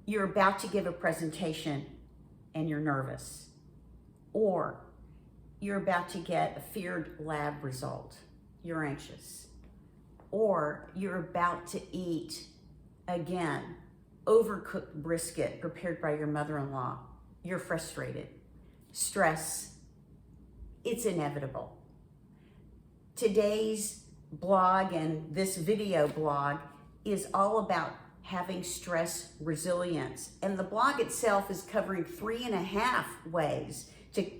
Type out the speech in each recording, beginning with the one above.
you're about to give a presentation and you're nervous, or you're about to get a feared lab result, you're anxious, or you're about to eat, again, overcooked brisket prepared by your mother-in-law, you're frustrated. Stress, it's inevitable. Today's blog and this video blog is all about having stress resilience. And the blog itself is covering 3.5 ways to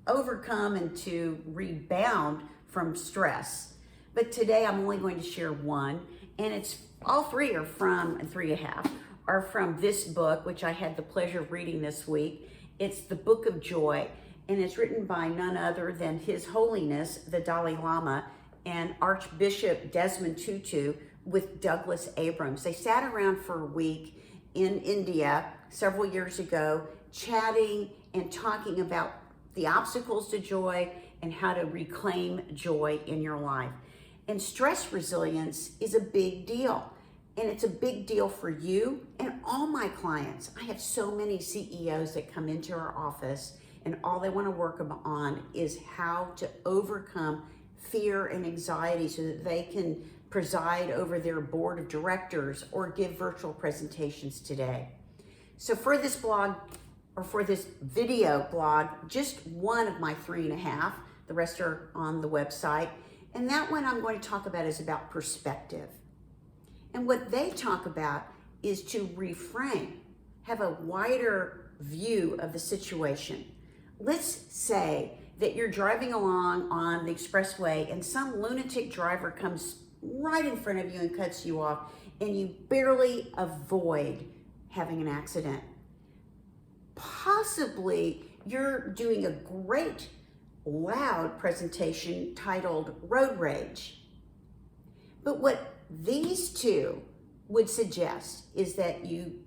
overcome and to rebound from stress. But today I'm only going to share one, and it's all three are from, and 3.5 are from this book, which I had the pleasure of reading this week. It's the Book of Joy, and it's written by none other than His Holiness, the Dalai Lama, and Archbishop Desmond Tutu with Douglas Abrams. They sat around for a week in India several years ago, chatting and talking about the obstacles to joy and how to reclaim joy in your life. And stress resilience is a big deal. And it's a big deal for you and all my clients. I have so many CEOs that come into our office, and all they want to work on is how to overcome fear and anxiety so that they can preside over their board of directors or give virtual presentations today. So for this blog, or for this video blog, just one of my 3.5, the rest are on the website. And that one I'm going to talk about is about perspective. And what they talk about is to reframe, have a wider view of the situation. Let's say that you're driving along on the expressway and some lunatic driver comes right in front of you and cuts you off, and you barely avoid having an accident. Possibly you're doing a great loud presentation titled Road Rage. But what these two would suggest is that you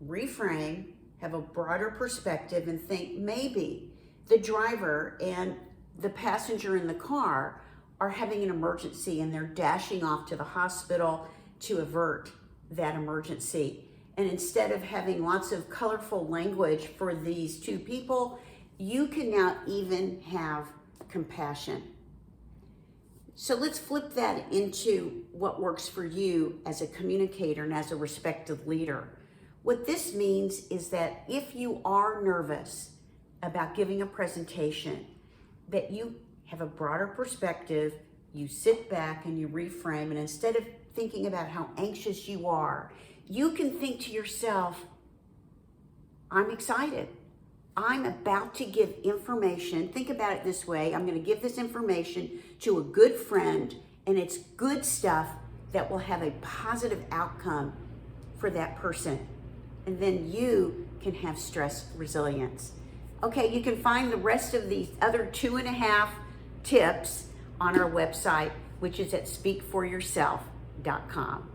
reframe, have a broader perspective, and think maybe the driver and the passenger in the car are having an emergency and they're dashing off to the hospital to avert that emergency. And instead of having lots of colorful language for these two people, you can now even have compassion. So let's flip that into what works for you as a communicator and as a respected leader. What this means is that if you are nervous about giving a presentation, that you have a broader perspective, you sit back and you reframe, and instead of thinking about how anxious you are, you can think to yourself, I'm excited. I'm about to give information. Think about it this way. I'm going to give this information to a good friend, and it's good stuff that will have a positive outcome for that person. And then you can have stress resilience. Okay, you can find the rest of these other 2.5 tips on our website, which is at speakforyourself.com.